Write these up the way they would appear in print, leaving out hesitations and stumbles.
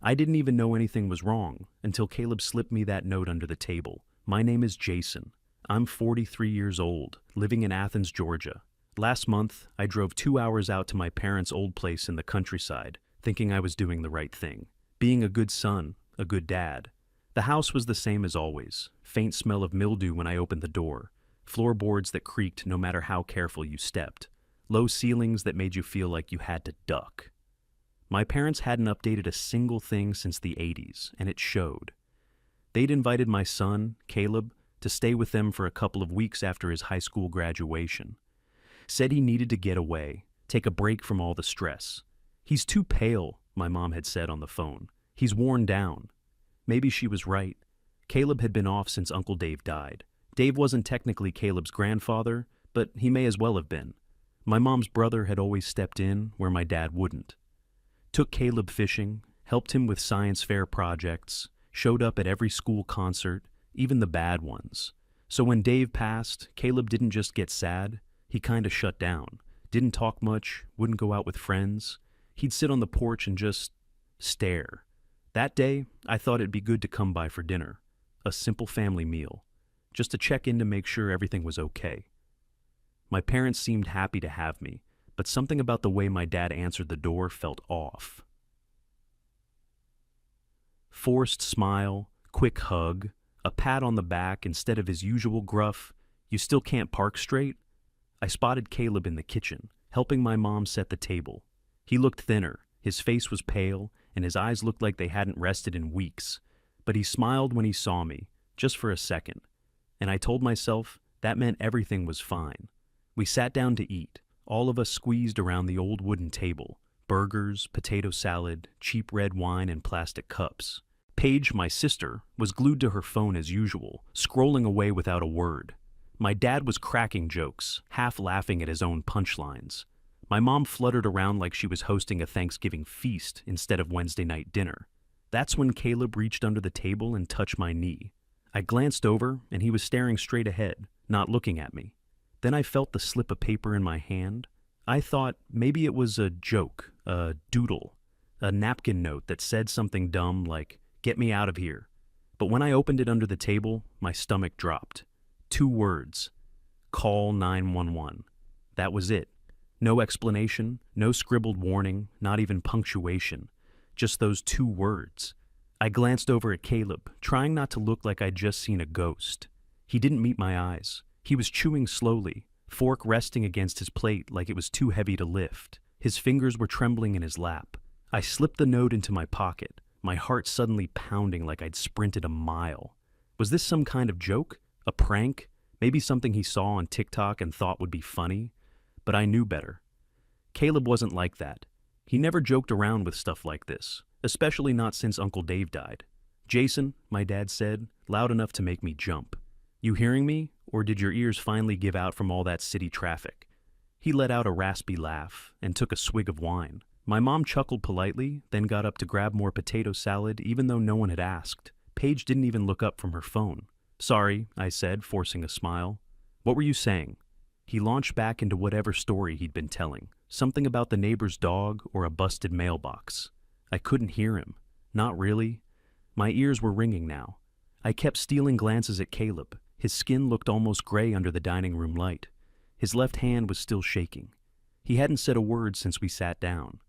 I didn't even know anything was wrong until Caleb slipped me that note under the table. My name is Jason. I'm 43 years old, living in Athens, Georgia. Last month, I drove 2 hours out to my parents' old place in the countryside, thinking I was doing the right thing. Being a good son, a good dad. The house was the same as always. Faint smell of mildew when I opened the door. Floorboards that creaked no matter how careful you stepped. Low ceilings that made you feel like you had to duck. My parents hadn't updated a single thing since the 80s, and it showed. They'd invited my son, Caleb, to stay with them for a couple of weeks after his high school graduation. Said he needed to get away, take a break from all the stress. He's too pale, my mom had said on the phone. He's worn down. Maybe she was right. Caleb had been off since Uncle Dave died. Dave wasn't technically Caleb's grandfather, but he may as well have been. My mom's brother had always stepped in where my dad wouldn't. Took Caleb fishing, helped him with science fair projects, showed up at every school concert, even the bad ones. So when Dave passed, Caleb didn't just get sad, he kinda shut down. Didn't talk much, wouldn't go out with friends. He'd sit on the porch and just stare. That day, I thought it'd be good to come by for dinner. A simple family meal. Just to check in to make sure everything was okay. My parents seemed happy to have me, but something about the way my dad answered the door felt off. Forced smile, quick hug, a pat on the back instead of his usual gruff, "You still can't park straight?" I spotted Caleb in the kitchen, helping my mom set the table. He looked thinner, his face was pale, and his eyes looked like they hadn't rested in weeks. But he smiled when he saw me, just for a second. And I told myself that meant everything was fine. We sat down to eat, all of us squeezed around the old wooden table. Burgers, potato salad, cheap red wine, and plastic cups. Paige, my sister, was glued to her phone as usual, scrolling away without a word. My dad was cracking jokes, half laughing at his own punchlines. My mom fluttered around like she was hosting a Thanksgiving feast instead of Wednesday night dinner. That's when Caleb reached under the table and touched my knee. I glanced over, and he was staring straight ahead, not looking at me. Then I felt the slip of paper in my hand. I thought maybe it was a joke, a doodle, a napkin note that said something dumb like, "Get me out of here." But when I opened it under the table, my stomach dropped. 2 words. Call 911. That was it. No explanation, no scribbled warning, not even punctuation. Just those 2 words. I glanced over at Caleb, trying not to look like I'd just seen a ghost. He didn't meet my eyes. He was chewing slowly, fork resting against his plate like it was too heavy to lift. His fingers were trembling in his lap. I slipped the note into my pocket, my heart suddenly pounding like I'd sprinted a mile. Was this some kind of joke? A prank? Maybe something he saw on TikTok and thought would be funny? But I knew better. Caleb wasn't like that. He never joked around with stuff like this, especially not since Uncle Dave died. "Jason," my dad said, loud enough to make me jump. "You hearing me, or did your ears finally give out from all that city traffic?" He let out a raspy laugh and took a swig of wine. My mom chuckled politely, then got up to grab more potato salad even though no one had asked. Paige didn't even look up from her phone. "Sorry," I said, forcing a smile. "What were you saying?" He launched back into whatever story he'd been telling. Something about the neighbor's dog or a busted mailbox. I couldn't hear him. Not really. My ears were ringing now. I kept stealing glances at Caleb. His skin looked almost gray under the dining room light. His left hand was still shaking. He hadn't said a word since we sat down.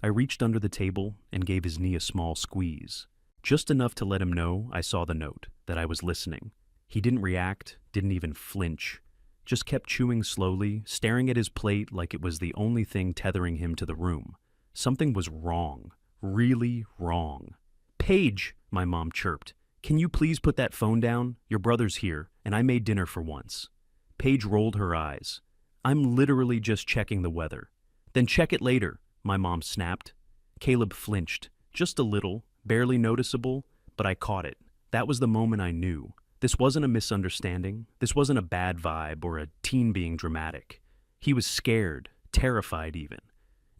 I reached under the table and gave his knee a small squeeze. Just enough to let him know I saw the note, that I was listening. He didn't react, didn't even flinch. Just kept chewing slowly, staring at his plate like it was the only thing tethering him to the room. Something was wrong. Really wrong. "Paige," my mom chirped. "Can you please put that phone down? Your brother's here, and I made dinner for once." Paige rolled her eyes. "I'm literally just checking the weather." "Then check it later," my mom snapped. Caleb flinched. Just a little, barely noticeable, but I caught it. That was the moment I knew. This wasn't a misunderstanding. This wasn't a bad vibe or a teen being dramatic. He was scared, terrified even.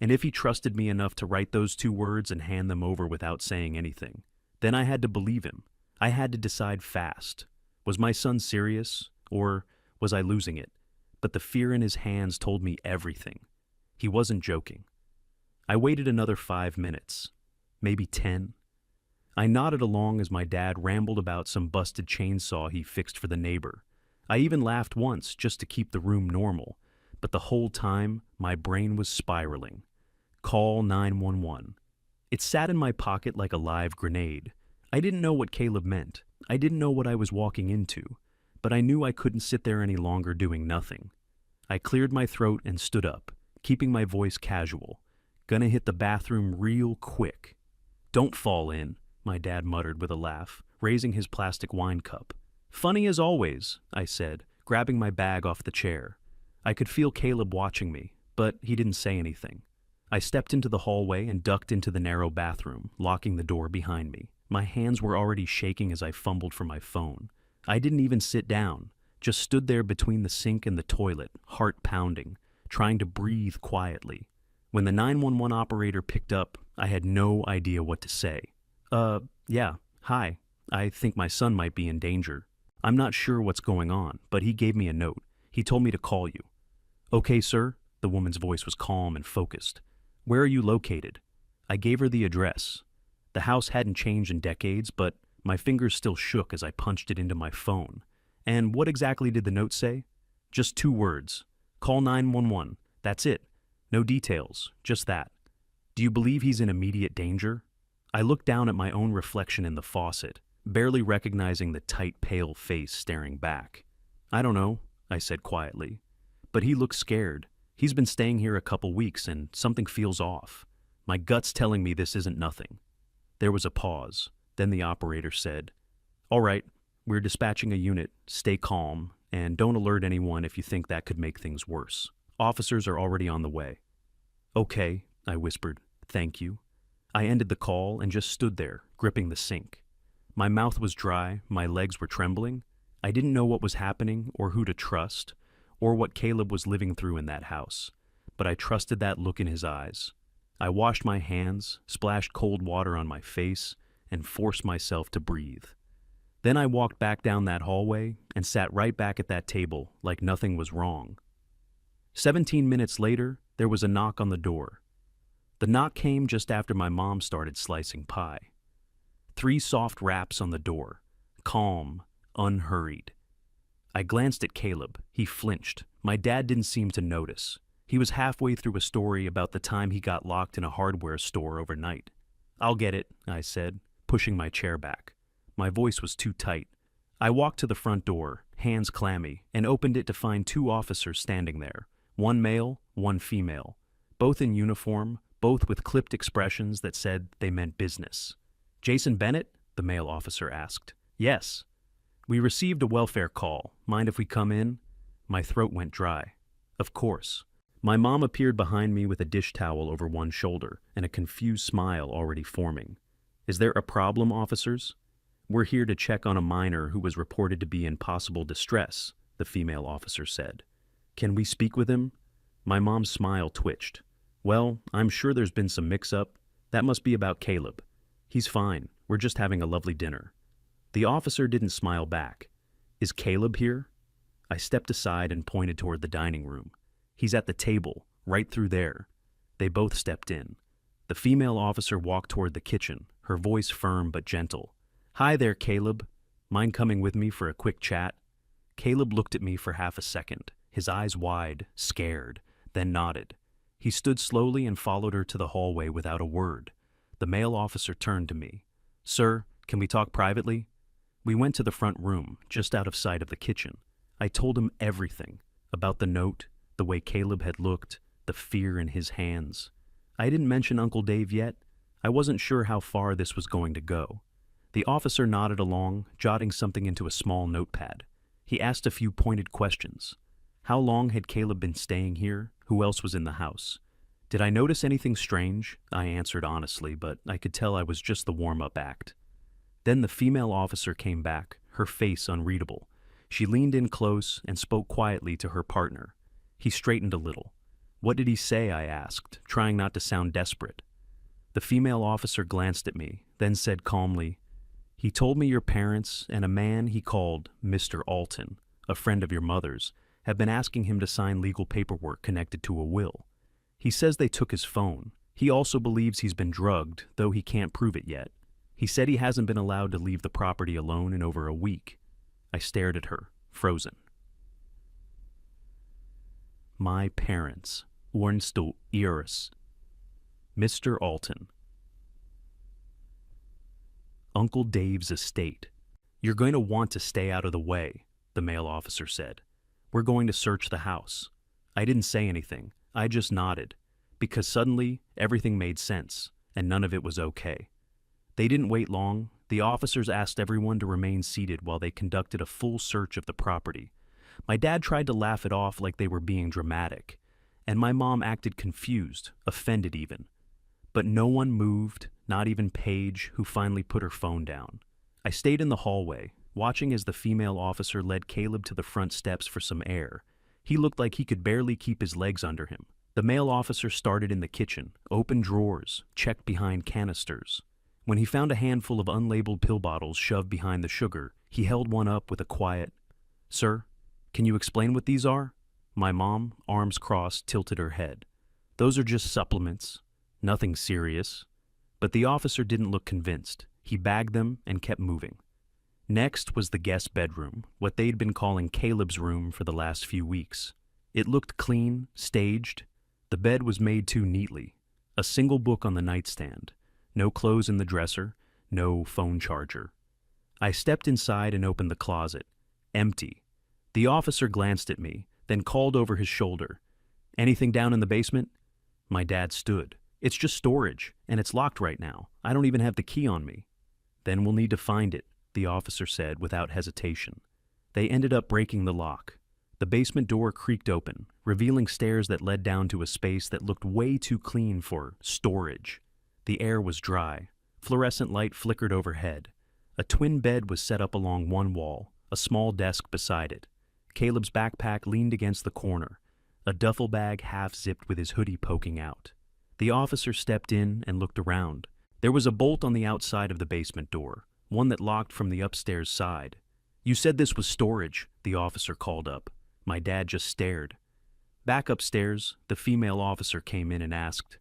And if he trusted me enough to write those 2 words and hand them over without saying anything, then I had to believe him. I had to decide fast. Was my son serious, or was I losing it? But the fear in his hands told me everything. He wasn't joking. I waited another 5 minutes, maybe 10. I nodded along as my dad rambled about some busted chainsaw he fixed for the neighbor. I even laughed once just to keep the room normal, but the whole time my brain was spiraling. Call 911. It sat in my pocket like a live grenade. I didn't know what Caleb meant. I didn't know what I was walking into, but I knew I couldn't sit there any longer doing nothing. I cleared my throat and stood up, keeping my voice casual. Gonna hit the bathroom real quick. Don't fall in, my dad muttered with a laugh, raising his plastic wine cup. Funny as always, I said, grabbing my bag off the chair. I could feel Caleb watching me, but he didn't say anything. I stepped into the hallway and ducked into the narrow bathroom, locking the door behind me. My hands were already shaking as I fumbled for my phone. I didn't even sit down, just stood there between the sink and the toilet, heart pounding, trying to breathe quietly. When the 911 operator picked up, I had no idea what to say. Yeah, hi. I think my son might be in danger. I'm not sure what's going on, but he gave me a note. He told me to call you. Okay, sir. The woman's voice was calm and focused. Where are you located? I gave her the address. The house hadn't changed in decades, but my fingers still shook as I punched it into my phone. And what exactly did the note say? Just 2 words. Call 911. That's it. No details, just that. Do you believe he's in immediate danger? I looked down at my own reflection in the faucet, barely recognizing the tight, pale face staring back. I don't know, I said quietly. But he looks scared. He's been staying here a couple weeks and something feels off. My gut's telling me this isn't nothing. There was a pause. Then the operator said, All right, we're dispatching a unit. Stay calm, and don't alert anyone if you think that could make things worse. Officers are already on the way. Okay, I whispered. Thank you. I ended the call and just stood there, gripping the sink. My mouth was dry, my legs were trembling. I didn't know what was happening or who to trust, or what Caleb was living through in that house, but I trusted that look in his eyes. I washed my hands, splashed cold water on my face, and forced myself to breathe. Then I walked back down that hallway and sat right back at that table like nothing was wrong. 17 minutes later, there was a knock on the door. The knock came just after my mom started slicing pie. 3 soft raps on the door, calm, unhurried. I glanced at Caleb. He flinched. My dad didn't seem to notice. He was halfway through a story about the time he got locked in a hardware store overnight. I'll get it, I said, pushing my chair back. My voice was too tight. I walked to the front door, hands clammy, and opened it to find 2 officers standing there. 1 male, 1 female. Both in uniform, both with clipped expressions that said they meant business. Jason Bennett? The male officer asked. Yes. We received a welfare call. Mind if we come in? My throat went dry. Of course. My mom appeared behind me with a dish towel over one shoulder and a confused smile already forming. Is there a problem, officers? We're here to check on a minor who was reported to be in possible distress, the female officer said. Can we speak with him? My mom's smile twitched. Well, I'm sure there's been some mix-up. That must be about Caleb. He's fine. We're just having a lovely dinner. The officer didn't smile back. Is Caleb here? I stepped aside and pointed toward the dining room. He's at the table, right through there. They both stepped in. The female officer walked toward the kitchen, her voice firm but gentle. Hi there, Caleb. Mind coming with me for a quick chat? Caleb looked at me for half a second, his eyes wide, scared, then nodded. He stood slowly and followed her to the hallway without a word. The male officer turned to me. Sir, can we talk privately? We went to the front room, just out of sight of the kitchen. I told him everything, about the note, the way Caleb had looked, the fear in his hands. I didn't mention Uncle Dave yet. I wasn't sure how far this was going to go. The officer nodded along, jotting something into a small notepad. He asked a few pointed questions. How long had Caleb been staying here? Who else was in the house? Did I notice anything strange? I answered honestly, but I could tell I was just the warm-up act. Then the female officer came back, her face unreadable. She leaned in close and spoke quietly to her partner. He straightened a little. What did he say? I asked, trying not to sound desperate. The female officer glanced at me, then said calmly, He told me your parents and a man he called Mr. Alton, a friend of your mother's, have been asking him to sign legal paperwork connected to a will. He says they took his phone. He also believes he's been drugged, though he can't prove it yet. He said he hasn't been allowed to leave the property alone in over a week. I stared at her, frozen. My parents, Ornstall Iris. Mr. Alton. Uncle Dave's estate. You're going to want to stay out of the way, the male officer said. We're going to search the house. I didn't say anything. I just nodded, because suddenly everything made sense, and none of it was okay. They didn't wait long. The officers asked everyone to remain seated while they conducted a full search of the property. My dad tried to laugh it off like they were being dramatic, and my mom acted confused, offended even. But no one moved, not even Paige, who finally put her phone down. I stayed in the hallway, watching as the female officer led Caleb to the front steps for some air. He looked like he could barely keep his legs under him. The male officer started in the kitchen, opened drawers, checked behind canisters. When he found a handful of unlabeled pill bottles shoved behind the sugar, he held one up with a quiet, "Sir, can you explain what these are?" My mom, arms crossed, tilted her head. "Those are just supplements. Nothing serious." But the officer didn't look convinced. He bagged them and kept moving. Next was the guest bedroom, what they'd been calling Caleb's room for the last few weeks. It looked clean, staged. The bed was made too neatly. A single book on the nightstand. No clothes in the dresser. No phone charger. I stepped inside and opened the closet. Empty. The officer glanced at me, then called over his shoulder. "Anything down in the basement?" My dad stood. "It's just storage, and it's locked right now. I don't even have the key on me." "Then we'll need to find it," the officer said without hesitation. They ended up breaking the lock. The basement door creaked open, revealing stairs that led down to a space that looked way too clean for storage. The air was dry. Fluorescent light flickered overhead. A twin bed was set up along one wall, a small desk beside it. Caleb's backpack leaned against the corner, a duffel bag half-zipped with his hoodie poking out. The officer stepped in and looked around. There was a bolt on the outside of the basement door, one that locked from the upstairs side. "You said this was storage," the officer called up. My dad just stared. Back upstairs, the female officer came in and asked,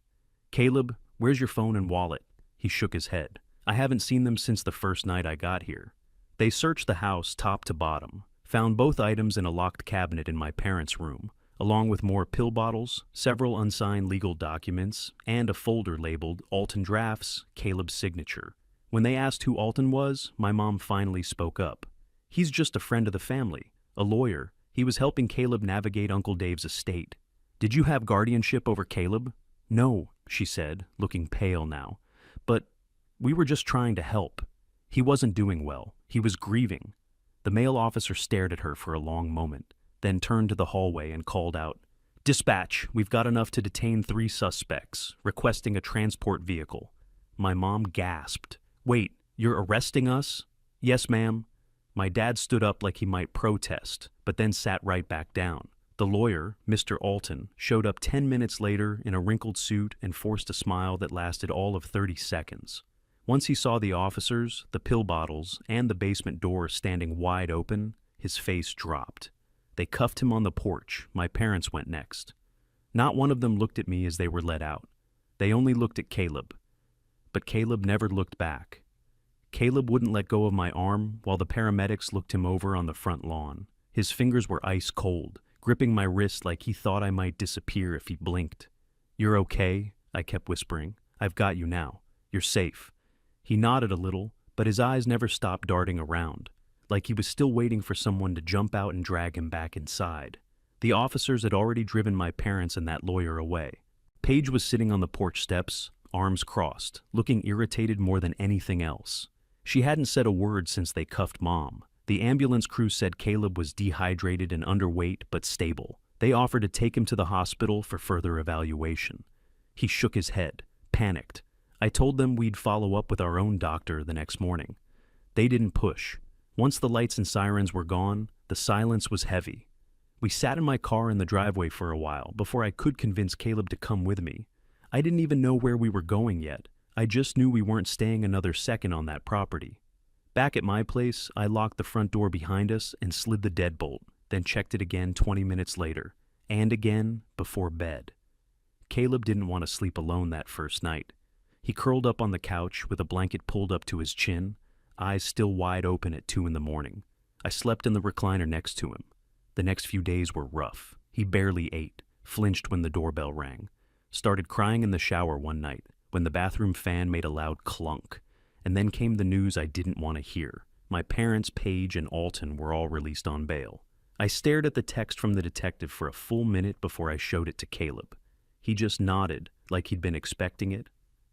"Caleb, where's your phone and wallet?" He shook his head. "I haven't seen them since the first night I got here." They searched the house top to bottom, found both items in a locked cabinet in my parents' room, along with more pill bottles, several unsigned legal documents, and a folder labeled Alton Drafts, Caleb's signature. When they asked who Alton was, my mom finally spoke up. "He's just a friend of the family, a lawyer. He was helping Caleb navigate Uncle Dave's estate." "Did you have guardianship over Caleb?" "No," she said, looking pale now. "But we were just trying to help. He wasn't doing well. He was grieving." The male officer stared at her for a long moment, then turned to the hallway and called out, "Dispatch, we've got enough to detain 3 suspects, requesting a transport vehicle." My mom gasped. "Wait, you're arresting us?" "Yes, ma'am." My dad stood up like he might protest, but then sat right back down. The lawyer, Mr. Alton, showed up 10 minutes later in a wrinkled suit and forced a smile that lasted all of 30 seconds. Once he saw the officers, the pill bottles, and the basement door standing wide open, his face dropped. They cuffed him on the porch. My parents went next. Not one of them looked at me as they were let out. They only looked at Caleb. But Caleb never looked back. Caleb wouldn't let go of my arm while the paramedics looked him over on the front lawn. His fingers were ice cold, gripping my wrist like he thought I might disappear if he blinked. "You're okay," I kept whispering. "I've got you now. You're safe." He nodded a little, but his eyes never stopped darting around, like he was still waiting for someone to jump out and drag him back inside. The officers had already driven my parents and that lawyer away. Paige was sitting on the porch steps, arms crossed, looking irritated more than anything else. She hadn't said a word since they cuffed Mom. The ambulance crew said Caleb was dehydrated and underweight but stable. They offered to take him to the hospital for further evaluation. He shook his head, panicked. I told them we'd follow up with our own doctor the next morning. They didn't push. Once the lights and sirens were gone, the silence was heavy. We sat in my car in the driveway for a while before I could convince Caleb to come with me. I didn't even know where we were going yet. I just knew we weren't staying another second on that property. Back at my place, I locked the front door behind us and slid the deadbolt, then checked it again 20 minutes later, and again before bed. Caleb didn't want to sleep alone that first night. He curled up on the couch with a blanket pulled up to his chin, eyes still wide open at 2 in the morning. I slept in the recliner next to him. The next few days were rough. He barely ate, flinched when the doorbell rang, started crying in the shower one night when the bathroom fan made a loud clunk, and then came the news I didn't want to hear. My parents, Paige and Alton, were all released on bail. I stared at the text from the detective for a full minute before I showed it to Caleb. He just nodded, like he'd been expecting it.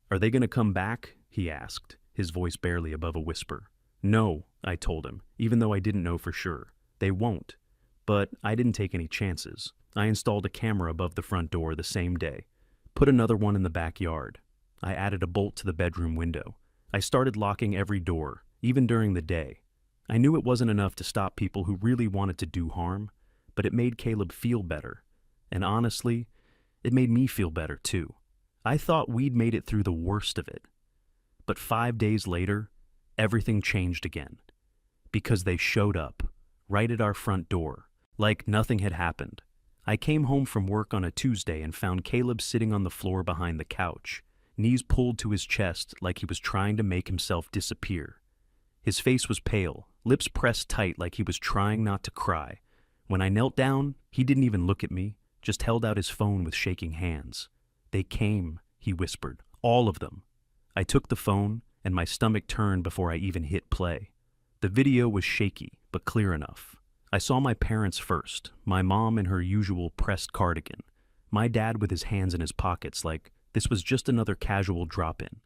"Are they going to come back?" he asked, his voice barely above a whisper. "No," I told him, even though I didn't know for sure. "They won't." But I didn't take any chances. I installed a camera above the front door the same day, put another one in the backyard. I added a bolt to the bedroom window. I started locking every door, even during the day. I knew it wasn't enough to stop people who really wanted to do harm, but it made Caleb feel better. And honestly, it made me feel better too. I thought we'd made it through the worst of it. But 5 days later, everything changed again. Because they showed up, right at our front door, like nothing had happened. I came home from work on a Tuesday and found Caleb sitting on the floor behind the couch, knees pulled to his chest like he was trying to make himself disappear. His face was pale, lips pressed tight like he was trying not to cry. When I knelt down, he didn't even look at me, just held out his phone with shaking hands. "They came," he whispered, "all of them." I took the phone, and my stomach turned before I even hit play. The video was shaky, but clear enough. I saw my parents first, my mom in her usual pressed cardigan, my dad with his hands in his pockets like this was just another casual drop-in.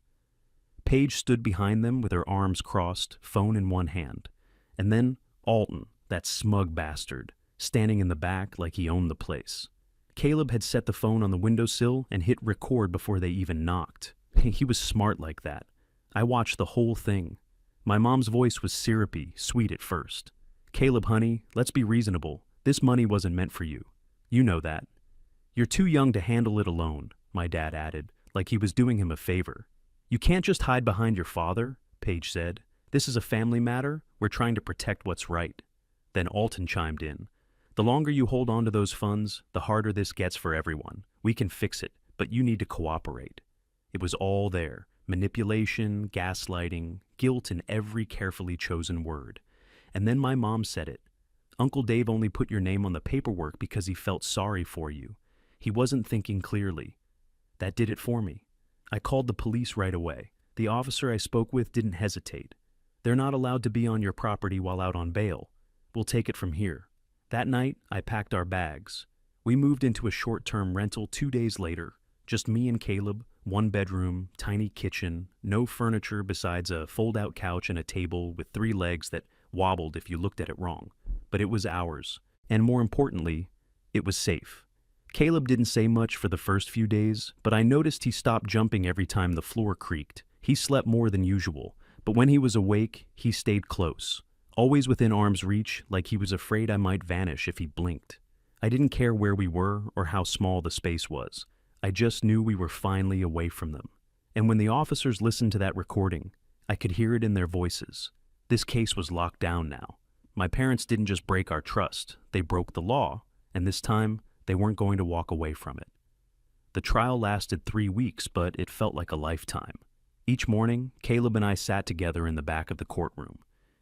Paige stood behind them with her arms crossed, phone in one hand. And then Alton, that smug bastard, standing in the back like he owned the place. Caleb had set the phone on the windowsill and hit record before they even knocked. He was smart like that. I watched the whole thing. My mom's voice was syrupy, sweet at first. "Caleb, honey, let's be reasonable. This money wasn't meant for you. You know that. You're too young to handle it alone," my dad added, like he was doing him a favor. "You can't just hide behind your father," Paige said. "This is a family matter. We're trying to protect what's right." Then Alton chimed in. "The longer you hold on to those funds, the harder this gets for everyone. We can fix it, but you need to cooperate." It was all there. Manipulation, gaslighting, guilt in every carefully chosen word. And then my mom said it. "Uncle Dave only put your name on the paperwork because he felt sorry for you. He wasn't thinking clearly." That did it for me. I called the police right away. The officer I spoke with didn't hesitate. "They're not allowed to be on your property while out on bail. We'll take it from here." That night, I packed our bags. We moved into a short-term rental 2 days later. Just me and Caleb, 1 bedroom, tiny kitchen, no furniture besides a fold-out couch and a table with 3 legs that wobbled if you looked at it wrong. But it was ours. And more importantly, it was safe. Caleb didn't say much for the first few days, but I noticed he stopped jumping every time the floor creaked. He slept more than usual, but when he was awake, he stayed close, always within arm's reach, like he was afraid I might vanish if he blinked. I didn't care where we were or how small the space was. I just knew we were finally away from them. And when the officers listened to that recording, I could hear it in their voices. This case was locked down now. My parents didn't just break our trust, they broke the law, and this time, they weren't going to walk away from it. The trial lasted 3 weeks, but it felt like a lifetime. Each morning, Caleb and I sat together in the back of the courtroom.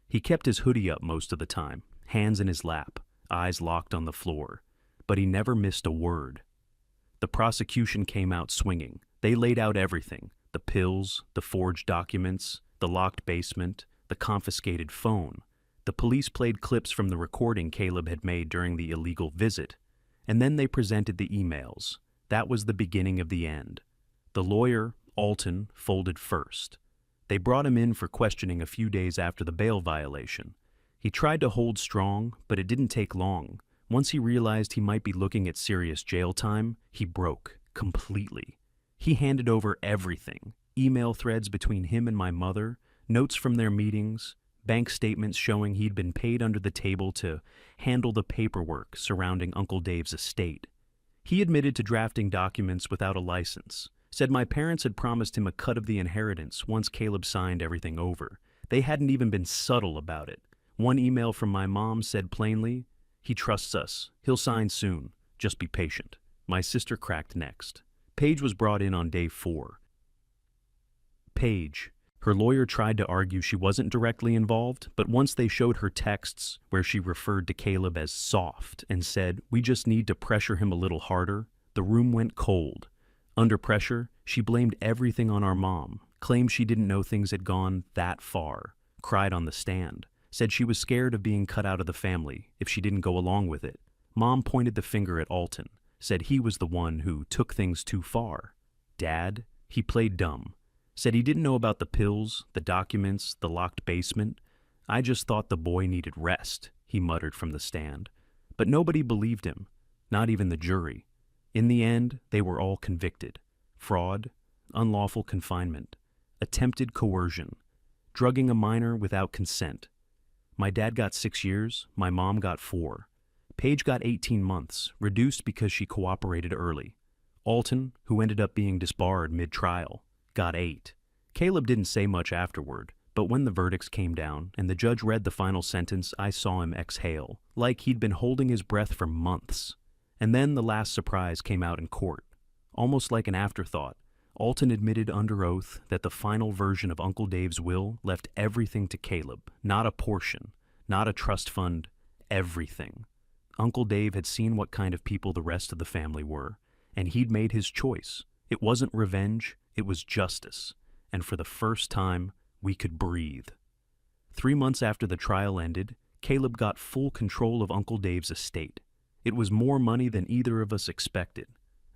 He kept his hoodie up most of the time, hands in his lap, eyes locked on the floor, but he never missed a word. The prosecution came out swinging. They laid out everything: the pills, the forged documents, the locked basement, the confiscated phone. The police played clips from the recording Caleb had made during the illegal visit. And then they presented the emails. That was the beginning of the end. The lawyer, Alton, folded first. They brought him in for questioning a few days after the bail violation. He tried to hold strong, but it didn't take long. Once he realized he might be looking at serious jail time, he broke completely. He handed over everything: email threads between him and my mother, notes from their meetings, bank statements showing he'd been paid under the table to handle the paperwork surrounding Uncle Dave's estate. He admitted to drafting documents without a license, said my parents had promised him a cut of the inheritance once Caleb signed everything over. They hadn't even been subtle about it. One email from my mom said plainly, "He trusts us. He'll sign soon. Just be patient." My sister cracked next. Paige was brought in on day 4. Paige. Her lawyer tried to argue she wasn't directly involved, but once they showed her texts where she referred to Caleb as soft and said, "We just need to pressure him a little harder," the room went cold. Under pressure, she blamed everything on our mom, claimed she didn't know things had gone that far, cried on the stand, said she was scared of being cut out of the family if she didn't go along with it. Mom pointed the finger at Alton, said he was the one who took things too far. Dad, he played dumb. Said he didn't know about the pills, the documents, the locked basement. "I just thought the boy needed rest," he muttered from the stand. But nobody believed him, not even the jury. In the end, they were all convicted. Fraud, unlawful confinement, attempted coercion, drugging a minor without consent. My dad got 6 years, my mom got 4. Paige got 18 months, reduced because she cooperated early. Alton, who ended up being disbarred mid-trial, got 8. Caleb didn't say much afterward, but when the verdicts came down and the judge read the final sentence, I saw him exhale, like he'd been holding his breath for months. And then the last surprise came out in court. Almost like an afterthought, Alton admitted under oath that the final version of Uncle Dave's will left everything to Caleb, not a portion, not a trust fund, everything. Uncle Dave had seen what kind of people the rest of the family were, and he'd made his choice. It wasn't revenge, it was justice, and for the first time, we could breathe. 3 months after the trial ended, Caleb got full control of Uncle Dave's estate. It was more money than either of us expected.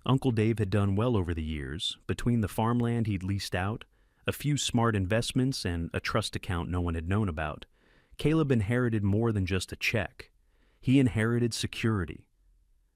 Uncle Dave had done well over the years, between the farmland he'd leased out, a few smart investments, and a trust account no one had known about. Caleb inherited more than just a check. He inherited security.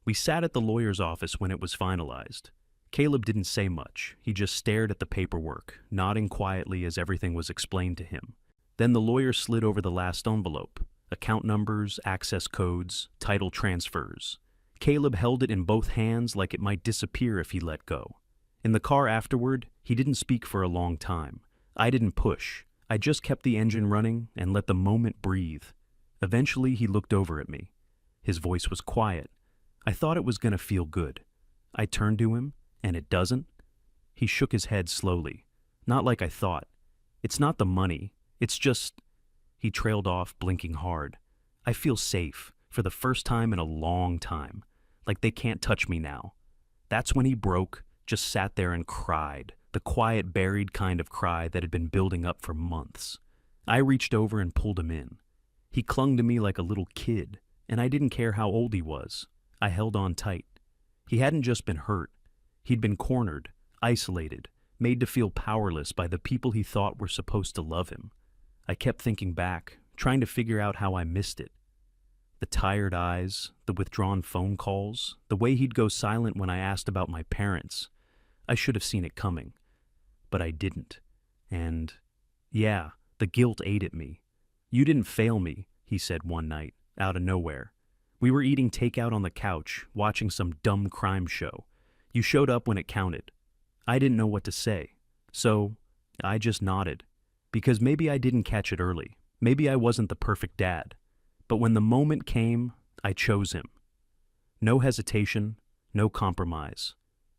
We sat at the lawyer's office when it was finalized. Caleb didn't say much. He just stared at the paperwork, nodding quietly as everything was explained to him. Then the lawyer slid over the last envelope. Account numbers, access codes, title transfers. Caleb held it in both hands like it might disappear if he let go. In the car afterward, he didn't speak for a long time. I didn't push. I just kept the engine running and let the moment breathe. Eventually, he looked over at me. His voice was quiet. I thought it was going to feel good. I turned to him, and it doesn't. He shook his head slowly. Not like I thought. "It's not the money. It's just..." He trailed off, blinking hard. "I feel safe, for the first time in a long time. Like they can't touch me now." That's when he broke, just sat there and cried. The quiet, buried kind of cry that had been building up for months. I reached over and pulled him in. He clung to me like a little kid, and I didn't care how old he was. I held on tight. He hadn't just been hurt. He'd been cornered, isolated, made to feel powerless by the people he thought were supposed to love him. I kept thinking back, trying to figure out how I missed it. The tired eyes, the withdrawn phone calls, the way he'd go silent when I asked about my parents. I should have seen it coming. But I didn't. And, yeah, the guilt ate at me. "You didn't fail me," he said one night, out of nowhere. We were eating takeout on the couch, watching some dumb crime show. You showed up when it counted. I didn't know what to say. So, I just nodded. Because maybe I didn't catch it early. Maybe I wasn't the perfect dad. But when the moment came, I chose him. No hesitation, no compromise.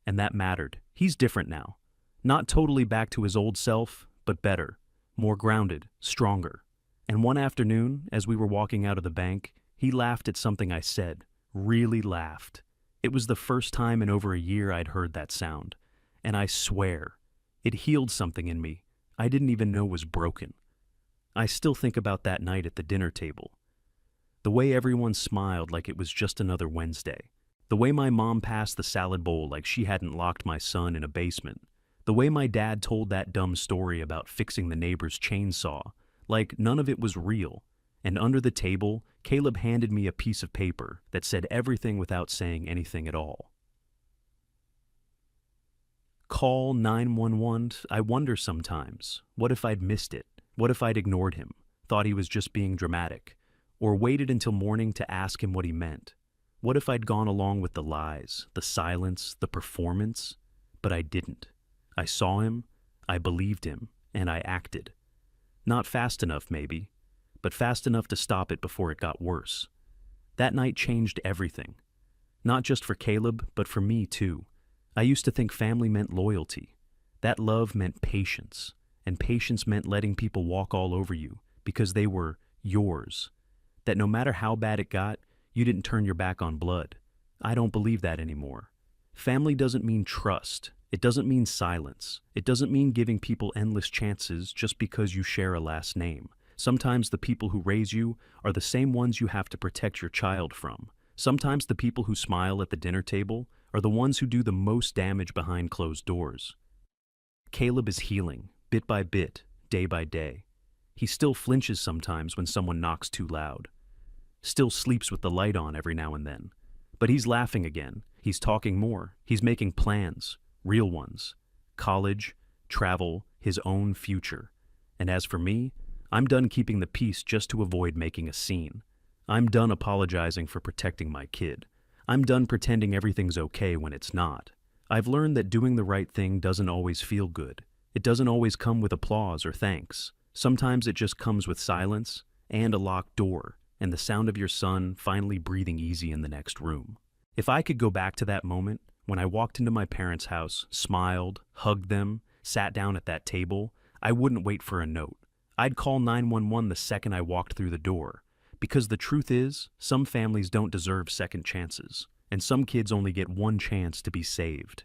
And that mattered. He's different now. Not totally back to his old self, but better, more grounded, stronger. And one afternoon, as we were walking out of the bank, he laughed at something I said. Really laughed. It was the first time in over a year I'd heard that sound. And I swear, it healed something in me I didn't even know was broken. I still think about that night at the dinner table. The way everyone smiled like it was just another Wednesday. The way my mom passed the salad bowl like she hadn't locked my son in a basement. The way my dad told that dumb story about fixing the neighbor's chainsaw, like none of it was real. And under the table, Caleb handed me a piece of paper that said everything without saying anything at all. Call 911. I wonder sometimes, what if I'd missed it? What if I'd ignored him, thought he was just being dramatic, or waited until morning to ask him what he meant? What if I'd gone along with the lies, the silence, the performance? But I didn't. I saw him, I believed him, and I acted. Not fast enough, maybe, but fast enough to stop it before it got worse. That night changed everything. Not just for Caleb, but for me too. I used to think family meant loyalty. That love meant patience. and patience meant letting people walk all over you because they were yours. That no matter how bad it got, you didn't turn your back on blood. I don't believe that anymore. Family doesn't mean trust. It doesn't mean silence. It doesn't mean giving people endless chances just because you share a last name. Sometimes the people who raise you are the same ones you have to protect your child from. Sometimes the people who smile at the dinner table are the ones who do the most damage behind closed doors. Caleb is healing, bit by bit, day by day. He still flinches sometimes when someone knocks too loud. Still sleeps with the light on every now and then. But he's laughing again. He's talking more. He's making plans, real ones. College, travel, his own future. And as for me, I'm done keeping the peace just to avoid making a scene. I'm done apologizing for protecting my kid. I'm done pretending everything's okay when it's not. I've learned that doing the right thing doesn't always feel good. It doesn't always come with applause or thanks. Sometimes it just comes with silence and a locked door and the sound of your son finally breathing easy in the next room. If I could go back to that moment when I walked into my parents' house, smiled, hugged them, sat down at that table, I wouldn't wait for a note. I'd call 911 the second I walked through the door. Because the truth is, some families don't deserve second chances, and some kids only get one chance to be saved.